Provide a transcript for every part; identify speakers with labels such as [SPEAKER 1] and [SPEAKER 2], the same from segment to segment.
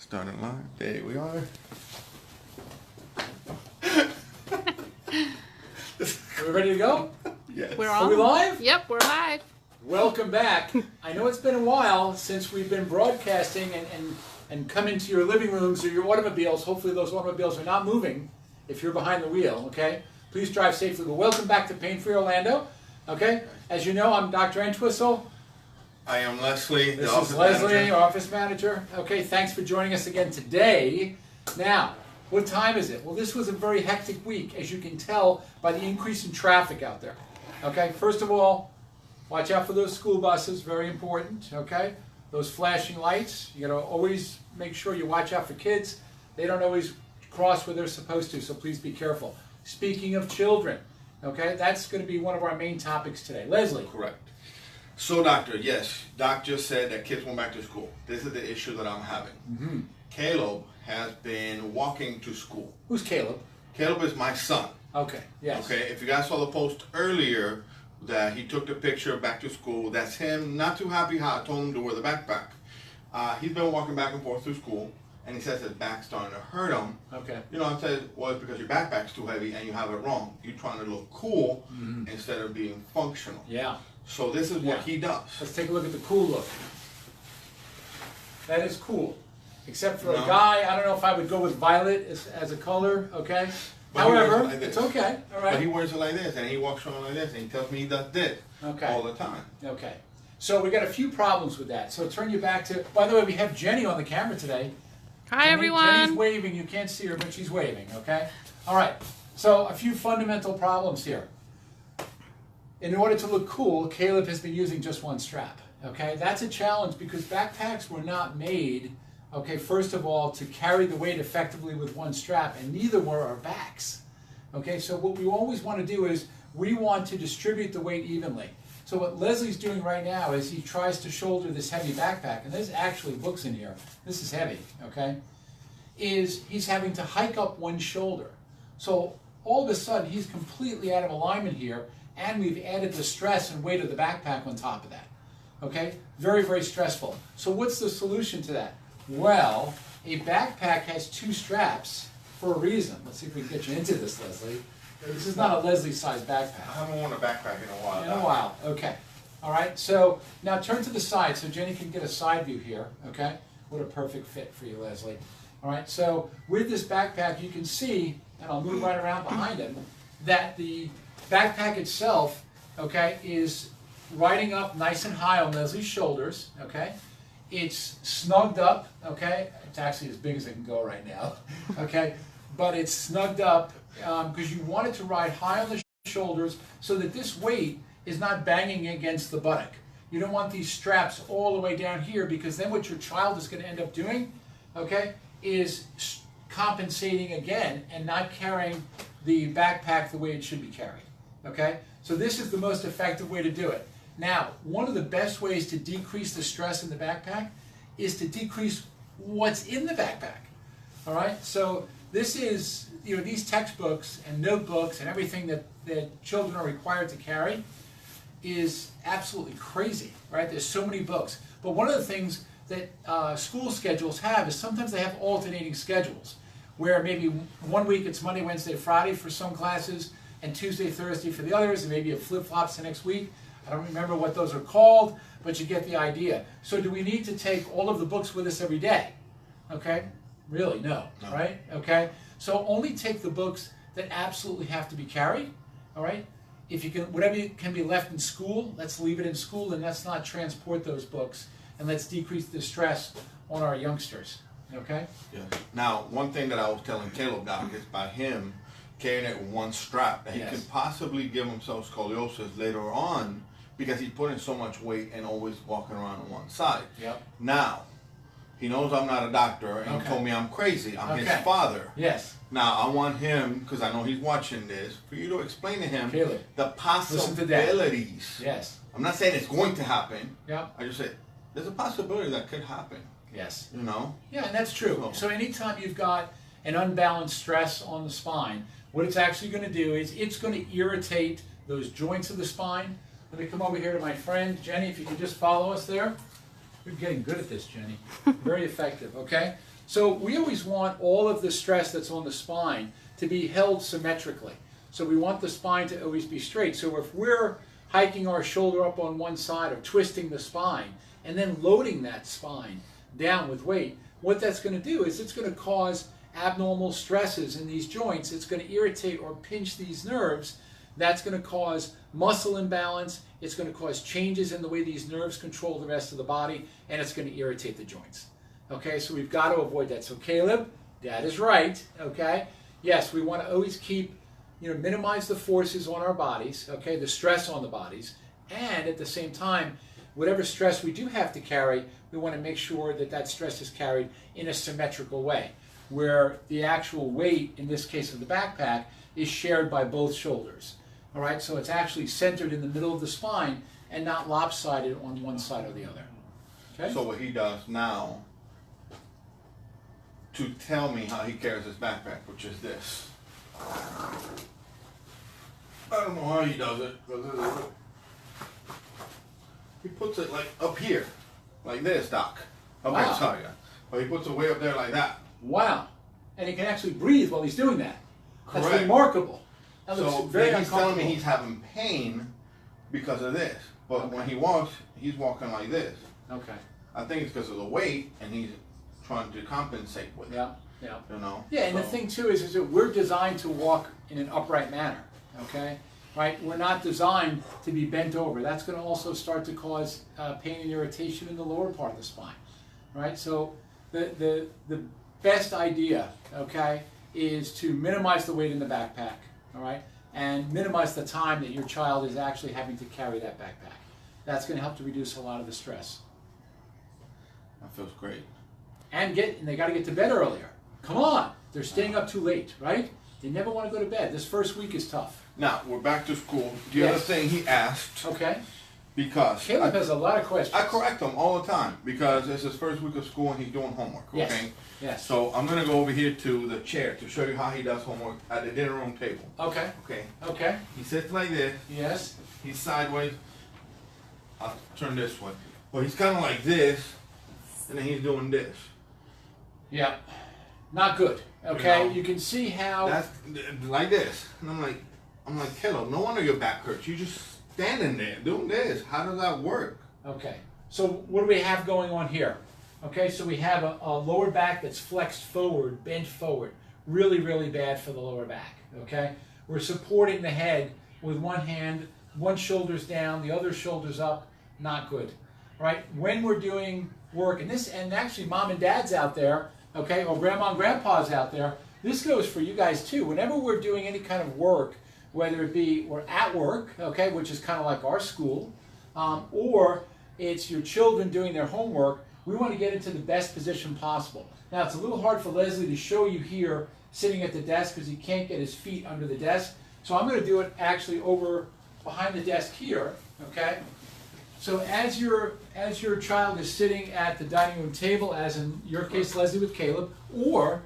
[SPEAKER 1] Starting live. There we are.
[SPEAKER 2] Are we ready to go?
[SPEAKER 1] Yes.
[SPEAKER 3] We're
[SPEAKER 2] Are
[SPEAKER 3] on.
[SPEAKER 2] we live?
[SPEAKER 3] Yep, we're live.
[SPEAKER 2] Welcome back. I know it's been a while since we've been broadcasting and come into your living rooms or your automobiles. Hopefully those automobiles are not moving if you're behind the wheel, okay? Please drive safely. But welcome back to Pain Free Orlando, okay? As you know, I'm Dr. Entwistle.
[SPEAKER 1] I am Leslie, the
[SPEAKER 2] This
[SPEAKER 1] office
[SPEAKER 2] is Leslie,
[SPEAKER 1] manager.
[SPEAKER 2] office manager. Okay, thanks for joining us again today. Now, what time is it? Well, this was a very hectic week, as you can tell by the increase in traffic out there. Okay, first of all, watch out for those school buses, very important, okay? Those flashing lights, you gotta always make sure you watch out for kids. They don't always cross where they're supposed to, so please be careful. Speaking of children, okay, that's gonna be one of our main topics today. Leslie.
[SPEAKER 1] Correct. So, doctor, yes, Doc just said that kids went back to school. This is the issue that I'm having.
[SPEAKER 2] Mm-hmm.
[SPEAKER 1] Caleb has been walking to school.
[SPEAKER 2] Who's Caleb?
[SPEAKER 1] Caleb is my son.
[SPEAKER 2] Okay, yes.
[SPEAKER 1] Okay, if you guys saw the post earlier that he took the picture back to school, that's him. Not too happy how I told him to wear the backpack. He's been walking back and forth through school, and he says his back's starting to hurt him.
[SPEAKER 2] Okay.
[SPEAKER 1] You know, I said, well, it's because your backpack's too heavy and you have it wrong. You're trying to look cool instead of being functional.
[SPEAKER 2] Yeah.
[SPEAKER 1] So this is what
[SPEAKER 2] Yeah.
[SPEAKER 1] he does.
[SPEAKER 2] Let's take a look at the cool look. That is cool. Except for a
[SPEAKER 1] No.
[SPEAKER 2] guy, I don't know if I would go with violet as a color, okay?
[SPEAKER 1] But he wears
[SPEAKER 2] However,
[SPEAKER 1] it like this.
[SPEAKER 2] it's okay, all
[SPEAKER 1] But he
[SPEAKER 2] right?
[SPEAKER 1] wears it like this, and he walks around like this, and he tells me he does this
[SPEAKER 2] Okay.
[SPEAKER 1] all the time.
[SPEAKER 2] Okay. So we got a few problems with that. So turn you back to, by the way, we have Jenny on the camera today.
[SPEAKER 3] Hi,
[SPEAKER 2] Jenny's
[SPEAKER 3] everyone.
[SPEAKER 2] waving. You can't see her, but she's waving, okay? All right. So a few fundamental problems here. In order to look cool, Caleb has been using just one strap, okay? That's a challenge because backpacks were not made, okay, first of all, to carry the weight effectively with one strap, and neither were our backs, okay? So what we always want to do is we want to distribute the weight evenly. So what Leslie's doing right now is he tries to shoulder this heavy backpack, and there's actually books in here. This is heavy, okay? Is he's having to hike up one shoulder. So all of a sudden he's completely out of alignment here, and we've added the stress and weight of the backpack on top of that. Okay? Very, very stressful. So what's the solution to that? Well, a backpack has two straps for a reason. Let's see if we can get you into this, Leslie. This is not a Leslie-sized backpack.
[SPEAKER 1] I haven't worn a backpack in a while.
[SPEAKER 2] In a while, okay. All right, so now turn to the side so Jenny can get a side view here, okay? What a perfect fit for you, Leslie. All right, so with this backpack, you can see, and I'll move right around behind him, that the backpack itself, okay, is riding up nice and high on Leslie's shoulders, okay? It's snugged up, okay? It's actually as big as it can go right now, okay? But it's snugged up because you want it to ride high on the shoulders so that this weight is not banging against the buttock. You don't want these straps all the way down here because then what your child is going to end up doing, okay, is compensating again and not carrying the backpack the way it should be carried, okay? So this is the most effective way to do it. Now, one of the best ways to decrease the stress in the backpack is to decrease what's in the backpack, all right? So this is, you know, these textbooks and notebooks and everything that children are required to carry is absolutely crazy, right? There's so many books. But one of the things that school schedules have is sometimes they have alternating schedules where maybe one week it's Monday, Wednesday, Friday for some classes and Tuesday, Thursday for the others, and maybe it flip-flops the next week. I don't remember what those are called, but you get the idea. So do we need to take all of the books with us every day? Okay? Really, no. Right? Okay? So only take the books that absolutely have to be carried, all right? If you can, whatever can be left in school, let's leave it in school and let's not transport those books, and let's decrease the stress on our youngsters, okay?
[SPEAKER 1] Yeah. Now, one thing that I was telling Caleb, Doc, is by him carrying it with one strap, that he
[SPEAKER 2] Yes.
[SPEAKER 1] could possibly give himself scoliosis later on because he's putting so much weight and always walking around on one side.
[SPEAKER 2] Yep.
[SPEAKER 1] Now, he knows I'm not a doctor, and
[SPEAKER 2] Okay.
[SPEAKER 1] he told me I'm crazy. I'm his
[SPEAKER 2] Okay.
[SPEAKER 1] father.
[SPEAKER 2] Yes.
[SPEAKER 1] Now, I want him, because I know he's watching this, for you to explain to him
[SPEAKER 2] Caleb,
[SPEAKER 1] the
[SPEAKER 2] listen to Dad.
[SPEAKER 1] possibilities.
[SPEAKER 2] Yes.
[SPEAKER 1] I'm not saying it's going to happen.
[SPEAKER 2] Yep.
[SPEAKER 1] I just say, there's a possibility that could happen,
[SPEAKER 2] Yes.
[SPEAKER 1] you know?
[SPEAKER 2] Yeah, and that's true. So anytime you've got an unbalanced stress on the spine, what it's actually going to do is it's going to irritate those joints of the spine. Let me come over here to my friend Jenny, if you could just follow us there. We're getting good at this, Jenny. Very effective, okay? So we always want all of the stress that's on the spine to be held symmetrically. So we want the spine to always be straight. So if we're hiking our shoulder up on one side or twisting the spine and then loading that spine down with weight, what that's going to do is it's going to cause abnormal stresses in these joints. It's going to irritate or pinch these nerves. That's going to cause muscle imbalance. It's going to cause changes in the way these nerves control the rest of the body, and it's going to irritate the joints. Okay, so we've got to avoid that. So Caleb, Dad is right. Okay, yes, we want to always keep, minimize the forces on our bodies. Okay, the stress on the bodies, and at the same time, whatever stress we do have to carry, we want to make sure that that stress is carried in a symmetrical way, where the actual weight, in this case of the backpack, is shared by both shoulders. All right, so it's actually centered in the middle of the spine and not lopsided on one side or the other. Okay?
[SPEAKER 1] So what he does now to tell me how he carries his backpack, which is this. I don't know how he does it, but he puts it like up here, like this, Doc. Okay,
[SPEAKER 2] Wow.
[SPEAKER 1] sorry, but he puts it way up there like that.
[SPEAKER 2] Wow. And he can actually breathe while he's doing that. That's
[SPEAKER 1] Correct.
[SPEAKER 2] remarkable. That
[SPEAKER 1] So
[SPEAKER 2] looks very
[SPEAKER 1] then he's telling
[SPEAKER 2] uncomfortable.
[SPEAKER 1] me he's having pain because of this. But when he walks, he's walking like this.
[SPEAKER 2] Okay.
[SPEAKER 1] I think it's because of the weight, and he's trying to compensate with it.
[SPEAKER 2] Yeah. Yeah.
[SPEAKER 1] You know.
[SPEAKER 2] Yeah, and the
[SPEAKER 1] So-
[SPEAKER 2] thing too is that we're designed to walk in an upright manner. Okay. Right. We're not designed to be bent over. That's going to also start to cause pain and irritation in the lower part of the spine. Right. So the best idea, okay, is to minimize the weight in the backpack. All right, and minimize the time that your child is actually having to carry that backpack. That's going to help to reduce a lot of the stress.
[SPEAKER 1] That feels great.
[SPEAKER 2] And they got to get to bed earlier. Come on, they're staying up too late, right? They never want to go to bed. This first week is tough.
[SPEAKER 1] Now we're back to school. The
[SPEAKER 2] Yes.
[SPEAKER 1] other thing he asked,
[SPEAKER 2] Okay.
[SPEAKER 1] because
[SPEAKER 2] Caleb has a lot of questions.
[SPEAKER 1] I correct him all the time because it's his first week of school and he's doing homework.
[SPEAKER 2] Yes.
[SPEAKER 1] Okay.
[SPEAKER 2] Yes.
[SPEAKER 1] So I'm gonna go over here to the chair to show you how he does homework at the dinner room table.
[SPEAKER 2] Okay.
[SPEAKER 1] Okay.
[SPEAKER 2] Okay.
[SPEAKER 1] He sits like this.
[SPEAKER 2] Yes.
[SPEAKER 1] He's sideways. I'll turn this way. Well, he's kind of like this, and then he's doing this.
[SPEAKER 2] Yeah. Not good. Okay.
[SPEAKER 1] You know,
[SPEAKER 2] You can see how.
[SPEAKER 1] That's like this, and I'm like, Caleb, no wonder your back hurts. You just standing there doing this. How does that work?
[SPEAKER 2] Okay, so what do we have going on here? Okay, so we have a lower back that's flexed forward, bent forward. Really, really bad for the lower back, okay? We're supporting the head with one hand, one shoulder's down, the other shoulder's up. Not good, right? When we're doing work, and actually mom and dad's out there, okay, or grandma and grandpa's out there, this goes for you guys too. Whenever we're doing any kind of work, whether it be we're at work, okay, which is kind of like our school, or it's your children doing their homework, we want to get into the best position possible. Now, it's a little hard for Leslie to show you here sitting at the desk because he can't get his feet under the desk. So I'm going to do it actually over behind the desk here, okay? So as your child is sitting at the dining room table, as in your case, Leslie, with Caleb, or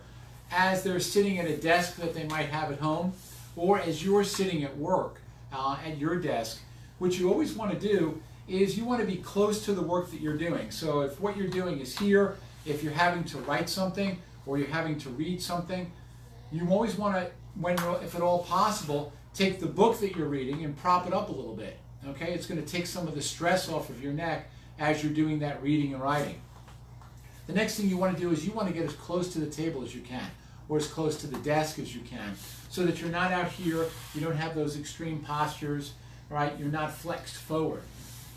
[SPEAKER 2] as they're sitting at a desk that they might have at home, or as you're sitting at work at your desk, what you always want to do is you want to be close to the work that you're doing. So if what you're doing is here, if you're having to write something or you're having to read something, you always want to, if at all possible, take the book that you're reading and prop it up a little bit. Okay, it's going to take some of the stress off of your neck as you're doing that reading and writing. The next thing you want to do is you want to get as close to the table as you can, or as close to the desk as you can, so that you're not out here, you don't have those extreme postures, right? You're not flexed forward.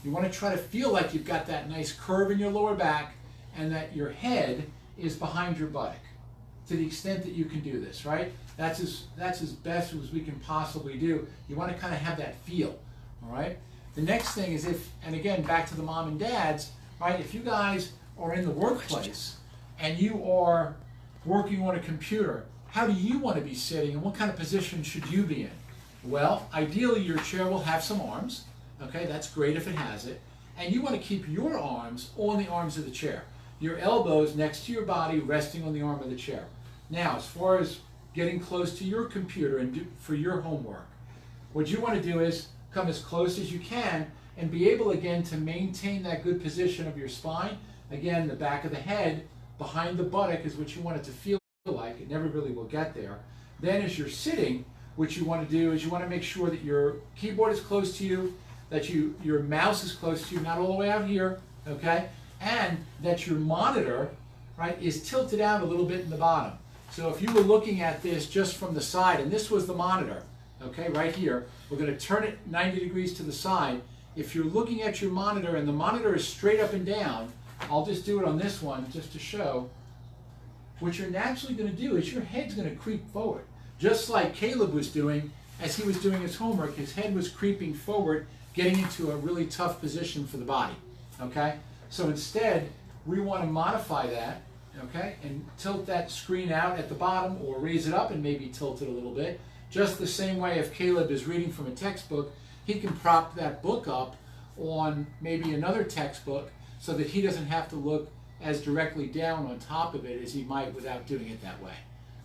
[SPEAKER 2] You want to try to feel like you've got that nice curve in your lower back and that your head is behind your buttock, to the extent that you can do this, right? That's as best as we can possibly do. You want to kind of have that feel, all right? The next thing is and again, back to the mom and dads, right? If you guys are in the workplace and you are working on a computer, how do you want to be sitting and what kind of position should you be in? Well, ideally your chair will have some arms, okay? That's great if it has it. And you want to keep your arms on the arms of the chair. Your elbows next to your body resting on the arm of the chair. Now, as far as getting close to your computer and for your homework, what you want to do is come as close as you can and be able again to maintain that good position of your spine. Again, the back of the head behind the buttock is what you want it to feel like. It never really will get there. Then as you're sitting, what you want to do is you want to make sure that your keyboard is close to you, that your mouse is close to you, not all the way out here, okay? And that your monitor, right, is tilted out a little bit in the bottom. So if you were looking at this just from the side, and this was the monitor, okay, right here, we're going to turn it 90 degrees to the side. If you're looking at your monitor and the monitor is straight up and down, I'll just do it on this one just to show. What you're naturally going to do is your head's going to creep forward. Just like Caleb was doing as he was doing his homework, his head was creeping forward, getting into a really tough position for the body, okay? So instead, we want to modify that, okay, and tilt that screen out at the bottom or raise it up and maybe tilt it a little bit. Just the same way if Caleb is reading from a textbook, he can prop that book up on maybe another textbook so that he doesn't have to look as directly down on top of it as he might without doing it that way.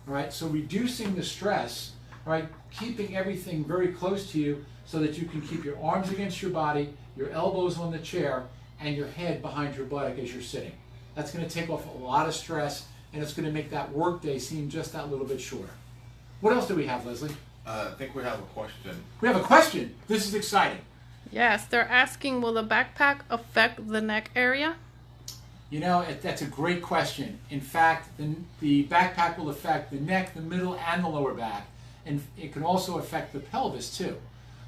[SPEAKER 2] All right, so reducing the stress, all right, keeping everything very close to you so that you can keep your arms against your body, your elbows on the chair, and your head behind your buttock as you're sitting. That's going to take off a lot of stress, and it's going to make that work day seem just that little bit shorter. What else do we have, Leslie?
[SPEAKER 1] I think we have a question.
[SPEAKER 2] We have a question. This is exciting.
[SPEAKER 3] Yes, they're asking, will the backpack affect the neck area?
[SPEAKER 2] You know, that's a great question. In fact, the backpack will affect the neck, the middle, and the lower back. And it can also affect the pelvis too,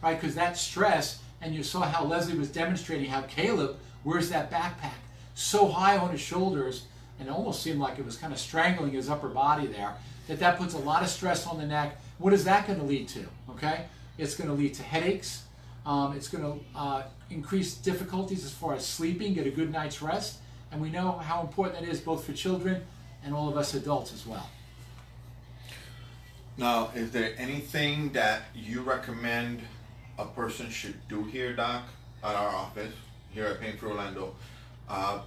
[SPEAKER 2] right? Because that stress, and you saw how Leslie was demonstrating how Caleb wears that backpack so high on his shoulders, and it almost seemed like it was kind of strangling his upper body there, that puts a lot of stress on the neck. What is that going to lead to, okay? It's going to lead to headaches. It's going to increase difficulties as far as sleeping, get a good night's rest. And we know how important that is both for children and all of us adults as well.
[SPEAKER 1] Now, is there anything that you recommend a person should do here, Doc, at our office, here at Pain Free Orlando?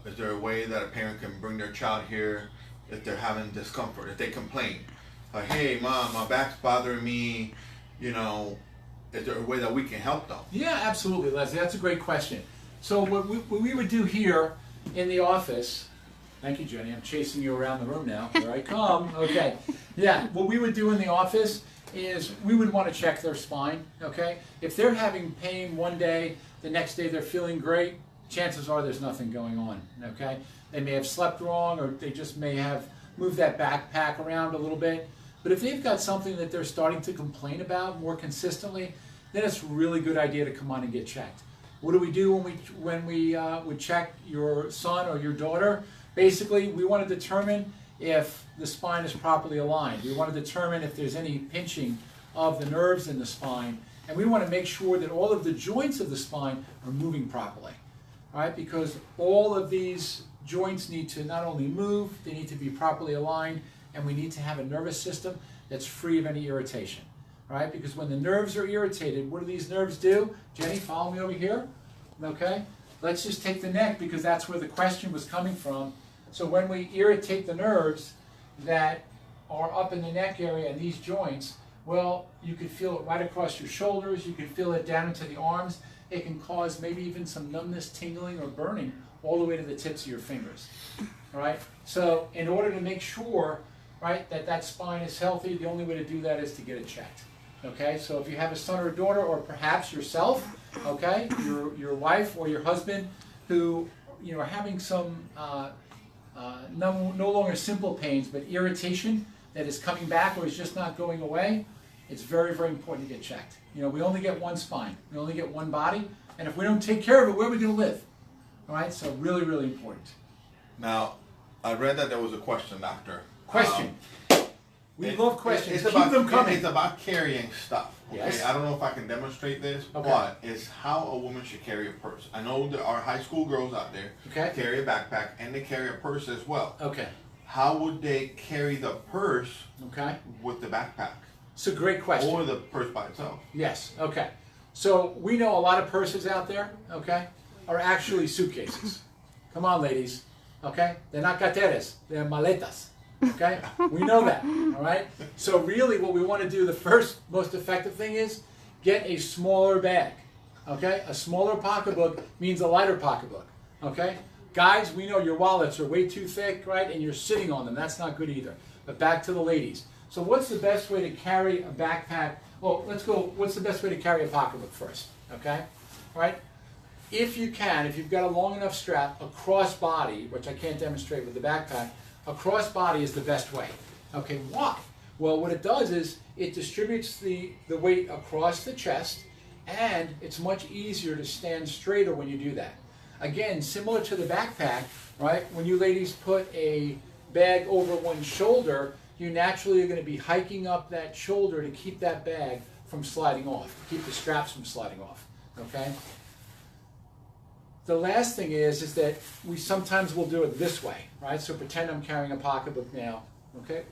[SPEAKER 1] Is there a way that a parent can bring their child here if they're having discomfort, if they complain? Like, hey, Mom, my back's bothering me, you know, is there a way that we can help them?
[SPEAKER 2] Yeah, absolutely, Leslie. That's a great question. So what we would do here in the office, thank you, Jenny. I'm chasing you around the room now. Here I come. Okay. Yeah, what we would do in the office is we would want to check their spine, okay? If they're having pain one day, the next day they're feeling great, chances are there's nothing going on, okay? They may have slept wrong, or they just may have moved that backpack around a little bit. But if they've got something that they're starting to complain about more consistently, then it's a really good idea to come on and get checked. What do we do when we would check your son or your daughter? Basically, we want to determine if the spine is properly aligned. We want to determine if there's any pinching of the nerves in the spine. And we want to make sure that all of the joints of the spine are moving properly. All right? Because all of these joints need to not only move, they need to be properly aligned, and we need to have a nervous system that's free of any irritation. All right? Because when the nerves are irritated, what do these nerves do? Jenny, follow me over here. Okay? Let's just take the neck because that's where the question was coming from. So when we irritate the nerves that are up in the neck area and these joints, well, you can feel it right across your shoulders. You can feel it down into the arms. It can cause maybe even some numbness, tingling, or burning all the way to the tips of your fingers. All right? So in order to make sure, right, that that spine is healthy, the only way to do that is to get it checked. Okay? So if you have a son or a daughter, or perhaps yourself, okay, your wife or your husband who, you know, are having some no longer simple pains, but irritation that is coming back or is just not going away, it's very, very important to get checked. You know, we only get one spine. We only get one body. And if we don't take care of it, where are we going to live? All right? So really, really important.
[SPEAKER 1] Now, I read that there was a question, Doctor.
[SPEAKER 2] Question. We love questions. Keep
[SPEAKER 1] about,
[SPEAKER 2] them coming.
[SPEAKER 1] It's about carrying stuff. Okay?
[SPEAKER 2] Yes.
[SPEAKER 1] I don't know if I can demonstrate this,
[SPEAKER 2] Okay.
[SPEAKER 1] but it's how a woman should carry a purse. I know there are high school girls out there
[SPEAKER 2] Okay.
[SPEAKER 1] carry a backpack and they carry a purse as well.
[SPEAKER 2] Okay.
[SPEAKER 1] How would they carry the purse
[SPEAKER 2] Okay.
[SPEAKER 1] with the backpack?
[SPEAKER 2] It's a great question.
[SPEAKER 1] Or the purse by itself?
[SPEAKER 2] Yes, okay. So we know a lot of purses out there, okay, are actually suitcases. Come on, ladies, okay? They're not carteras, they're maletas, okay? We know that, all right? So really what we want to do, the first most effective thing is get a smaller bag, okay? A smaller pocketbook means a lighter pocketbook, okay? Guys, we know your wallets are way too thick, right? And you're sitting on them. That's not good either. But back to the ladies. So what's the best way to carry a backpack? Well, let's go, what's the best way to carry a pocketbook first, okay? All right? If you can, if you've got a long enough strap, a crossbody, which I can't demonstrate with the backpack, a crossbody is the best way. Okay, why? Well, what it does is it distributes the weight across the chest, and it's much easier to stand straighter when you do that. Again, similar to the backpack, right? When you ladies put a bag over one shoulder, you naturally are going to be hiking up that shoulder to keep that bag from sliding off, to keep the straps from sliding off, okay? The last thing is that we sometimes will do it this way, right? So pretend I'm carrying a pocketbook now, okay?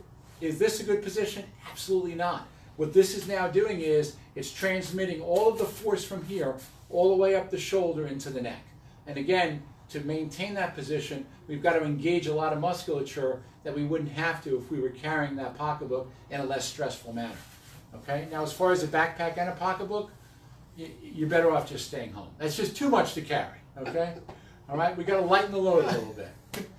[SPEAKER 2] Is this a good position? Absolutely not. What this is now doing is it's transmitting all of the force from here all the way up the shoulder into the neck. And again, to maintain that position, we've got to engage a lot of musculature that we wouldn't have to if we were carrying that pocketbook in a less stressful manner. Okay? Now, as far as a backpack and a pocketbook, you're better off just staying home. That's just too much to carry. Okay? All right? We've got to lighten the load a little bit.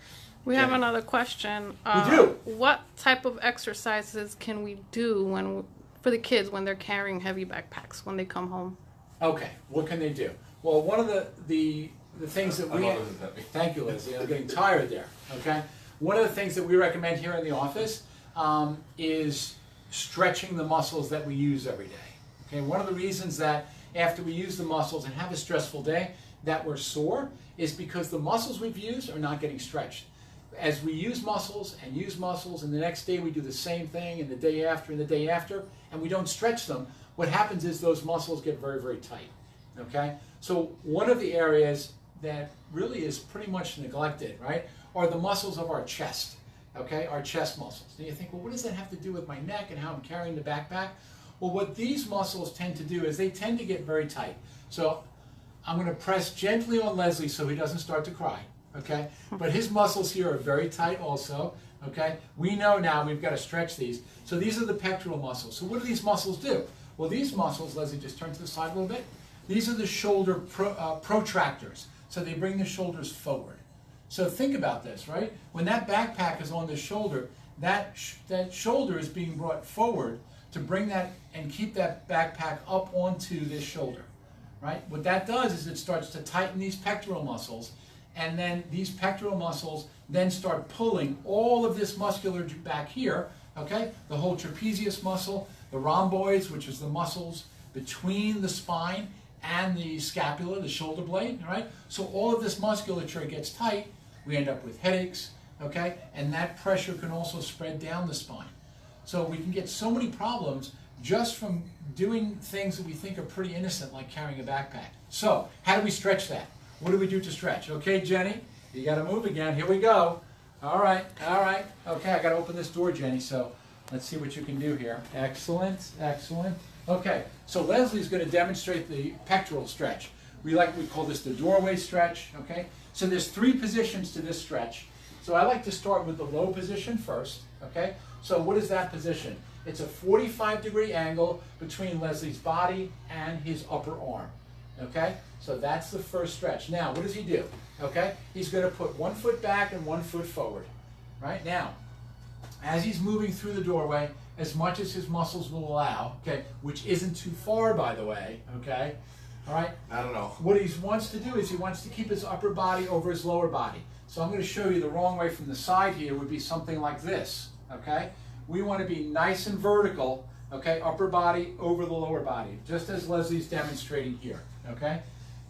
[SPEAKER 3] We have another question.
[SPEAKER 2] We do.
[SPEAKER 3] What type of exercises can we do for the kids when they're carrying heavy backpacks when they come home?
[SPEAKER 2] Okay, what can they do? Well, one of the things that we... Thank you, Leslie. I'm getting tired there. Okay? One of the things that we recommend here in the office is stretching the muscles that we use every day. Okay? One of the reasons that after we use the muscles and have a stressful day that we're sore is because the muscles we've used are not getting stretched. As we use muscles, and the next day we do the same thing, and the day after, and the day after, and we don't stretch them, what happens is those muscles get very, very tight. Okay? So one of the areas that really is pretty much neglected, right, are the muscles of our chest. Okay? Our chest muscles. And you think, well, what does that have to do with my neck and how I'm carrying the backpack? Well, what these muscles tend to do is they tend to get very tight. So I'm going to press gently on Leslie so he doesn't start to cry. Okay, but his muscles here are very tight also, okay? We know now we've got to stretch these. So these are the pectoral muscles. So what do these muscles do? Well, these muscles, Leslie, just turn to the side a little bit. These are the shoulder protractors. So they bring the shoulders forward. So think about this, right? When that backpack is on the shoulder, that shoulder is being brought forward to bring that and keep that backpack up onto this shoulder, right? What that does is it starts to tighten these pectoral muscles, and then these pectoral muscles then start pulling all of this muscular back here, okay? The whole trapezius muscle, the rhomboids, which is the muscles between the spine and the scapula, the shoulder blade, all right? So all of this musculature gets tight, we end up with headaches, okay? And that pressure can also spread down the spine. So we can get so many problems just from doing things that we think are pretty innocent, like carrying a backpack. So how do we stretch that? What do we do to stretch? Okay, Jenny, you got to move again. Here we go. All right, all right. Okay, I got to open this door, Jenny, so let's see what you can do here. Excellent, excellent. Okay, so Leslie's going to demonstrate the pectoral stretch. We call this the doorway stretch, okay? So there's 3 positions to this stretch. So I like to start with the low position first, okay? So what is that position? It's a 45-degree angle between Leslie's body and his upper arm. Okay, so that's the first stretch. Now, what does he do? Okay, he's going to put 1 foot back and 1 foot forward. Right now, as he's moving through the doorway, as much as his muscles will allow, okay, which isn't too far, by the way, okay, all right?
[SPEAKER 1] I don't know.
[SPEAKER 2] What he wants to do is he wants to keep his upper body over his lower body. So I'm going to show you the wrong way from the side here would be something like this, okay? We want to be nice and vertical, okay, upper body over the lower body, just as Leslie's demonstrating here. Okay?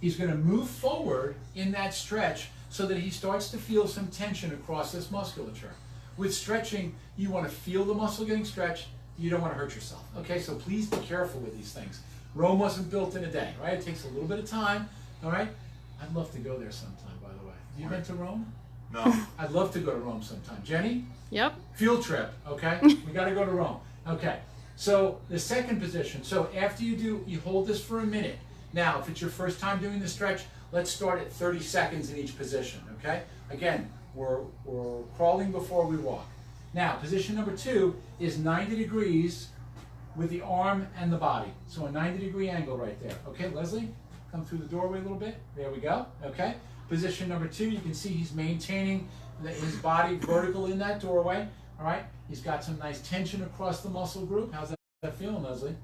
[SPEAKER 2] He's going to move forward in that stretch so that he starts to feel some tension across this musculature. With stretching, you want to feel the muscle getting stretched. You don't want to hurt yourself. Okay? So please be careful with these things. Rome wasn't built in a day, right? It takes a little bit of time. All right? I'd love to go there sometime, by the way. Have you been to Rome?
[SPEAKER 1] No.
[SPEAKER 2] I'd love to go to Rome sometime. Jenny?
[SPEAKER 3] Yep.
[SPEAKER 2] Field trip, okay? We got to go to Rome. Okay. So the second position. So after you hold this for a minute. Now, if it's your first time doing the stretch, let's start at 30 seconds in each position, okay? Again, we're crawling before we walk. Now, position number 2 is 90 degrees with the arm and the body. So a 90-degree angle right there. Okay, Leslie, come through the doorway a little bit. There we go, okay? Position number 2, you can see he's maintaining his body vertical in that doorway. All right, he's got some nice tension across the muscle group. How's that feeling, Leslie?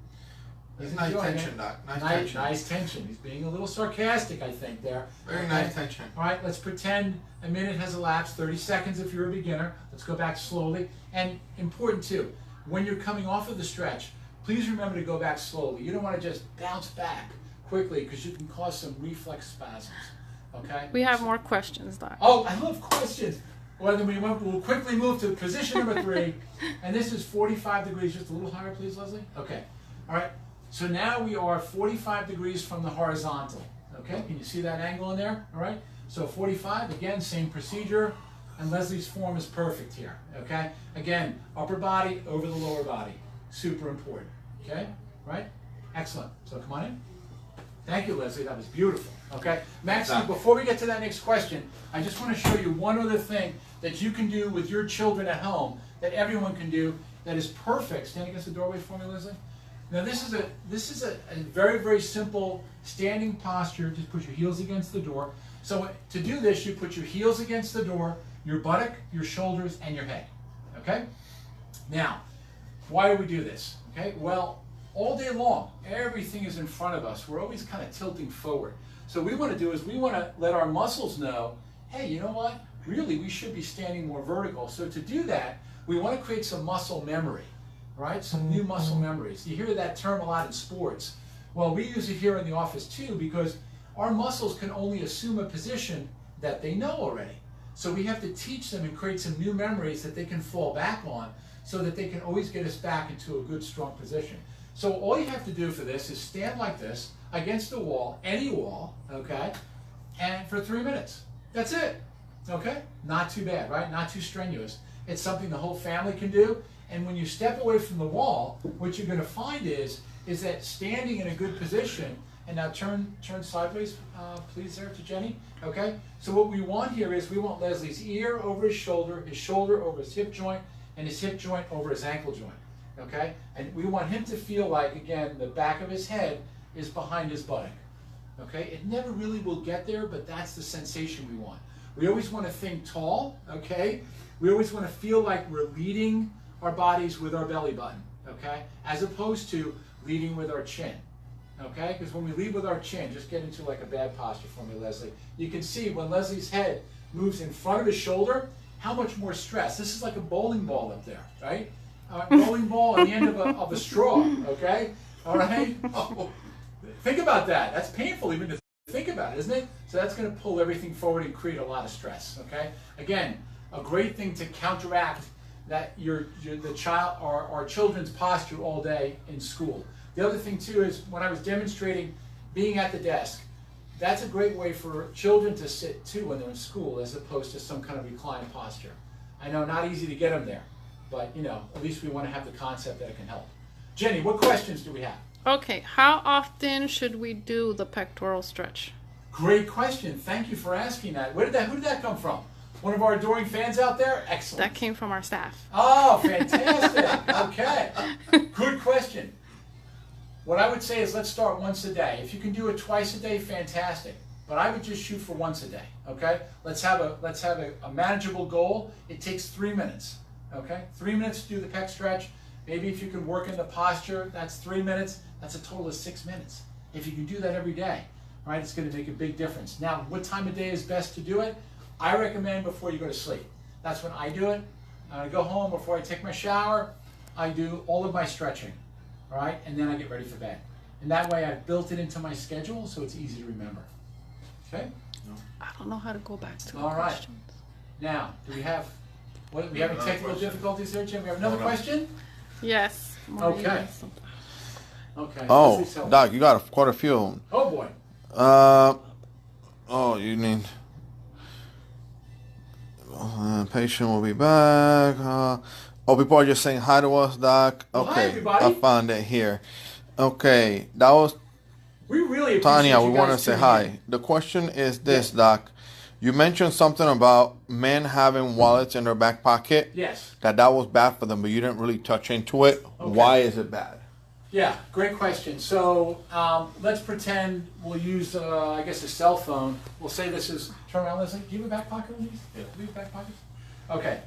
[SPEAKER 2] He's
[SPEAKER 1] nice
[SPEAKER 2] enjoying
[SPEAKER 1] tension,
[SPEAKER 2] it.
[SPEAKER 1] Doc. Nice tension.
[SPEAKER 2] Nice tension. He's being a little sarcastic, I think, there.
[SPEAKER 1] Very nice tension.
[SPEAKER 2] All right, let's pretend a minute has elapsed, 30 seconds if you're a beginner. Let's go back slowly. And important too, when you're coming off of the stretch, please remember to go back slowly. You don't want to just bounce back quickly because you can cause some reflex spasms. Okay?
[SPEAKER 3] We have more questions, Doc.
[SPEAKER 2] Oh, I love questions. Well, then we'll quickly move to position number 3. And this is 45 degrees. Just a little higher, please, Leslie. Okay. All right. So now we are 45 degrees from the horizontal. Okay. Can you see that angle in there? All right. So 45, again, same procedure. And Leslie's form is perfect here. Okay. Again, upper body over the lower body. Super important. Okay. Right? Excellent. So come on in. Thank you, Leslie. That was beautiful. Okay, Maxie, before we get to that next question, I just want to show you one other thing that you can do with your children at home that everyone can do that is perfect. Stand against the doorway for me, Leslie. Now this is a very, very simple standing posture. Just put your heels against the door. So to do this, you put your heels against the door, your buttock, your shoulders, and your head. Okay? Now, why do we do this? Okay, well, all day long, everything is in front of us. We're always kind of tilting forward. So what we want to do is we want to let our muscles know, hey, you know what? Really, we should be standing more vertical. So to do that, we want to create some muscle memory, right? Some new muscle memories. You hear that term a lot in sports. Well, we use it here in the office too because our muscles can only assume a position that they know already. So we have to teach them and create some new memories that they can fall back on so that they can always get us back into a good, strong position. So all you have to do for this is stand like this against the wall, any wall, okay, and for 3 minutes. That's it, okay? Not too bad, right? Not too strenuous. It's something the whole family can do. And when you step away from the wall, what you're going to find is that standing in a good position, and now turn sideways, please, there to Jenny, okay? So what we want here is we want Leslie's ear over his shoulder over his hip joint, and his hip joint over his ankle joint. Okay? And we want him to feel like, again, the back of his head is behind his buttock. Okay? It never really will get there, but that's the sensation we want. We always want to think tall, okay? We always want to feel like we're leading our bodies with our belly button, okay? As opposed to leading with our chin, okay? Because when we lead with our chin, just get into like a bad posture for me, Leslie. You can see when Leslie's head moves in front of his shoulder, how much more stress. This is like a bowling ball up there, right? Bowling ball on the end of a straw, okay? All right? Oh, think about that. That's painful even to think about it, isn't it? So that's going to pull everything forward and create a lot of stress, okay? Again, a great thing to counteract that our children's posture all day in school. The other thing too is when I was demonstrating being at the desk, that's a great way for children to sit too when they're in school as opposed to some kind of reclined posture. I know, not easy to get them there. But, you know, at least we want to have the concept that it can help. Jenny, what questions do we have?
[SPEAKER 3] Okay, how often should we do the pectoral stretch?
[SPEAKER 2] Great question. Thank you for asking that. Who did that come from? One of our adoring fans out there? Excellent.
[SPEAKER 3] That came from our staff.
[SPEAKER 2] Oh, fantastic. Okay. Good question. What I would say is let's start once a day. If you can do it twice a day, fantastic. But I would just shoot for once a day, okay? Let's have a manageable goal. It takes 3 minutes. Okay, 3 minutes to do the pec stretch. Maybe if you can work in the posture, that's 3 minutes. That's a total of 6 minutes. If you can do that every day, right, it's going to make a big difference. Now, what time of day is best to do it? I recommend before you go to sleep. That's when I do it. I go home before I take my shower. I do all of my stretching, all right, and then I get ready for bed. And that way I've built it into my schedule so it's easy to remember. Okay?
[SPEAKER 3] I don't know how to go back to the
[SPEAKER 2] all right.
[SPEAKER 3] questions.
[SPEAKER 2] Now, do we have... What, we having technical difficulties there, Jim? We have another question?
[SPEAKER 3] Yes.
[SPEAKER 2] Okay. Okay.
[SPEAKER 4] Oh, Doc, you got quite a few of them.
[SPEAKER 2] Oh, boy.
[SPEAKER 4] You need... patient will be back. People are just saying hi to us, Doc.
[SPEAKER 2] Well,
[SPEAKER 4] okay,
[SPEAKER 2] hi, everybody.
[SPEAKER 4] I found it here. Okay, that was
[SPEAKER 2] We really appreciate
[SPEAKER 4] Tanya.
[SPEAKER 2] you
[SPEAKER 4] We want to
[SPEAKER 2] guys
[SPEAKER 4] say
[SPEAKER 2] tuning
[SPEAKER 4] hi.
[SPEAKER 2] in.
[SPEAKER 4] The question is this, Doc. You mentioned something about men having wallets in their back pocket.
[SPEAKER 2] Yes.
[SPEAKER 4] That was bad for them, but you didn't really touch into it.
[SPEAKER 2] Okay.
[SPEAKER 4] Why is it bad?
[SPEAKER 2] Yeah, great question. So let's pretend we'll use, I guess, a cell phone. We'll say this is, turn around, Leslie. Do you have a back pocket, Leslie?
[SPEAKER 1] Yeah.
[SPEAKER 2] Do you have a back pocket? Okay.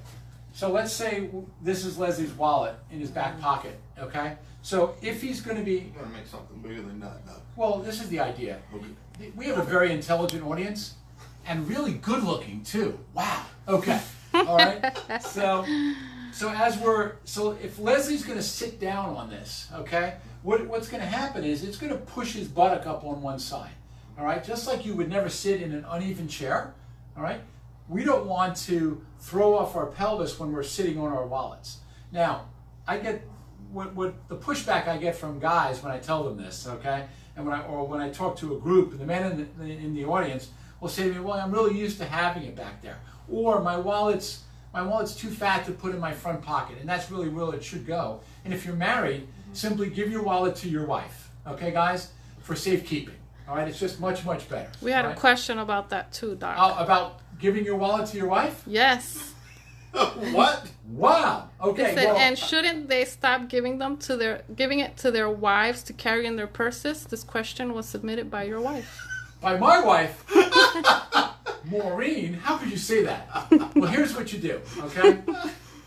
[SPEAKER 2] So let's say this is Leslie's wallet in his back pocket, okay? So if he's going to be,
[SPEAKER 1] You gotta make something bigger than that, Doc.
[SPEAKER 2] well, this is the idea.
[SPEAKER 1] Okay.
[SPEAKER 2] We have a very intelligent audience and really good looking too. Wow. Okay. All right. So if Leslie's going to sit down on this, okay, what's going to happen is it's going to push his buttock up on one side. All right. Just like you would never sit in an uneven chair. All right. We don't want to throw off our pelvis when we're sitting on our wallets. Now, I get what the pushback I get from guys when I tell them this, okay, and when I talk to a group, the men in the audience will say to me, "Well, I'm really used to having it back there," or my wallet's too fat to put in my front pocket, and that's really where it should go. And if you're married, simply give your wallet to your wife, okay, guys, for safekeeping. All right, it's just much better.
[SPEAKER 3] We had
[SPEAKER 2] right?
[SPEAKER 3] a question about that too, Doc.
[SPEAKER 2] About giving your wallet to your wife?
[SPEAKER 3] Yes.
[SPEAKER 1] What?
[SPEAKER 2] Wow. Okay.
[SPEAKER 3] They said,
[SPEAKER 2] well,
[SPEAKER 3] and shouldn't they stop giving it to their wives to carry in their purses? This question was submitted by your wife.
[SPEAKER 2] by my wife, Maureen. How could you say that? Well, here's what you do. Okay,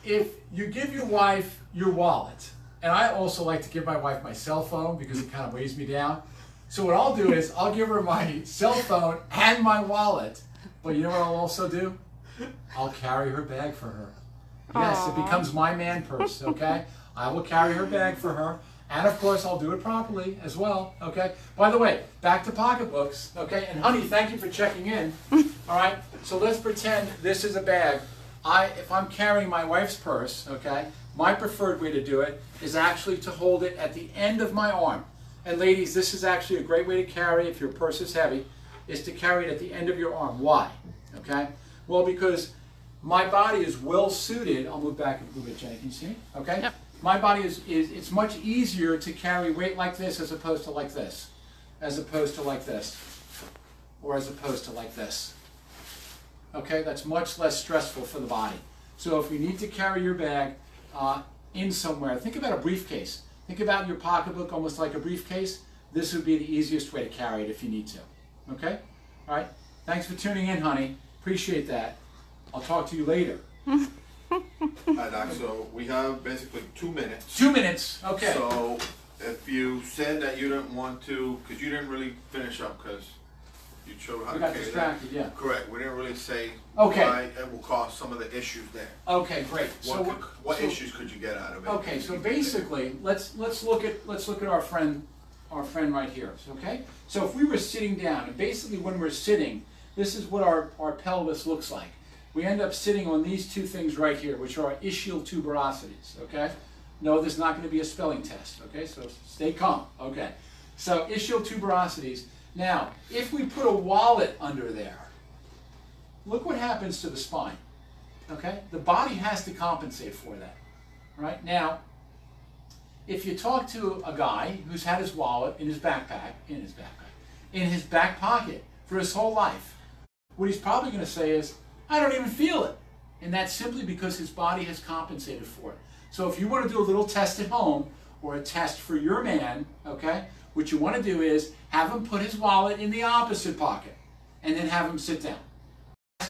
[SPEAKER 2] if you give your wife your wallet, and I also like to give my wife my cell phone because it kind of weighs me down. So what I'll do is I'll give her my cell phone and my wallet. But you know what I'll also do? I'll carry her bag for her. Yes,
[SPEAKER 3] Aww.
[SPEAKER 2] it becomes my man purse, okay? I will carry her bag for her. And of course, I'll do it properly as well, okay? By the way, back to pocketbooks, okay? And honey, thank you for checking in, all right? So let's pretend this is a bag. If I'm carrying my wife's purse, okay, my preferred way to do it is actually to hold it at the end of my arm. And ladies, this is actually a great way to carry if your purse is heavy, is to carry it at the end of your arm. Why? Okay? Well, because my body is well suited. I'll move back a little bit, Jenny. Can you see me? Okay?
[SPEAKER 3] Yep.
[SPEAKER 2] My body it's much easier to carry weight like this as opposed to like this. As opposed to like this. Or as opposed to like this. Okay? That's much less stressful for the body. So if you need to carry your bag in somewhere, think about a briefcase. Think about your pocketbook almost like a briefcase. This would be the easiest way to carry it if you need to. Okay? All right? Thanks for tuning in, honey. Appreciate that. I'll talk to you later.
[SPEAKER 1] Hi, Doc. So we have basically 2 minutes.
[SPEAKER 2] 2 minutes. Okay.
[SPEAKER 1] So if you said that you didn't want to, because you didn't really finish up, because you showed how
[SPEAKER 2] We
[SPEAKER 1] to
[SPEAKER 2] got
[SPEAKER 1] carry
[SPEAKER 2] distracted,
[SPEAKER 1] that.
[SPEAKER 2] yeah.
[SPEAKER 1] Correct. We didn't really say
[SPEAKER 2] Okay.
[SPEAKER 1] why it will cause some of the issues there.
[SPEAKER 2] Okay, great.
[SPEAKER 1] What issues could you get out of it?
[SPEAKER 2] Okay, so basically, let's look at our friend right here. Okay. So if we were sitting down, and basically when we're sitting, this is what our pelvis looks like. We end up sitting on these two things right here, which are ischial tuberosities. Okay. No, this is not going to be a spelling test. Okay. So stay calm. Okay. So ischial tuberosities. Now, if we put a wallet under there, look what happens to the spine. Okay? The body has to compensate for that. Right? Now, if you talk to a guy who's had his wallet in his back pocket for his whole life, what he's probably going to say is, I don't even feel it. And that's simply because his body has compensated for it. So if you want to do a little test at home, or a test for your man, okay, what you want to do is have him put his wallet in the opposite pocket and then have him sit down.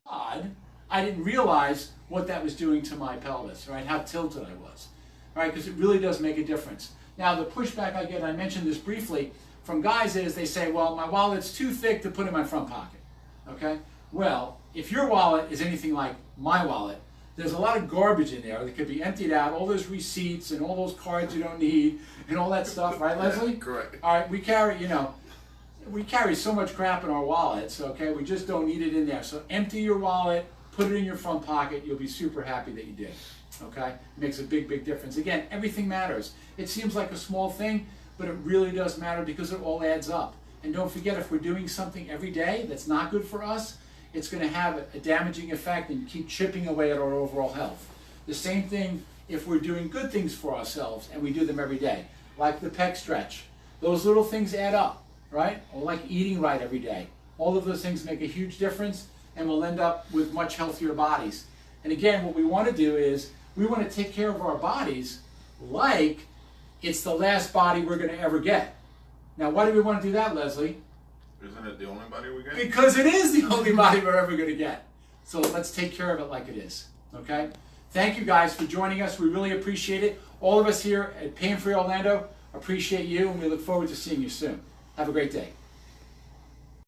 [SPEAKER 2] Odd, I didn't realize what that was doing to my pelvis, right? How tilted I was, right? Because it really does make a difference. Now, the pushback I get, I mentioned this briefly, from guys is they say, well, my wallet's too thick to put in my front pocket, okay? Well, if your wallet is anything like my wallet, there's a lot of garbage in there that could be emptied out, all those receipts and all those cards you don't need and all that stuff, right, Leslie?
[SPEAKER 1] Correct.
[SPEAKER 2] All right, we carry so much crap in our wallets, okay? We just don't need it in there. So empty your wallet, put it in your front pocket. You'll be super happy that you did, okay? It makes a big, big difference. Again, everything matters. It seems like a small thing, but it really does matter because it all adds up. And don't forget, if we're doing something every day that's not good for us, it's going to have a damaging effect and keep chipping away at our overall health. The same thing if we're doing good things for ourselves and we do them every day, like the pec stretch. Those little things add up, right? Or like eating right every day. All of those things make a huge difference and we'll end up with much healthier bodies. And again, what we want to do is we want to take care of our bodies like it's the last body we're going to ever get. Now, why do we want to do that, Leslie?
[SPEAKER 1] Isn't it the only body we get?
[SPEAKER 2] Because it is the only body we're ever going to get. So let's take care of it like it is, okay? Thank you guys for joining us. We really appreciate it. All of us here at Pain Free Orlando appreciate you, and we look forward to seeing you soon. Have a great day.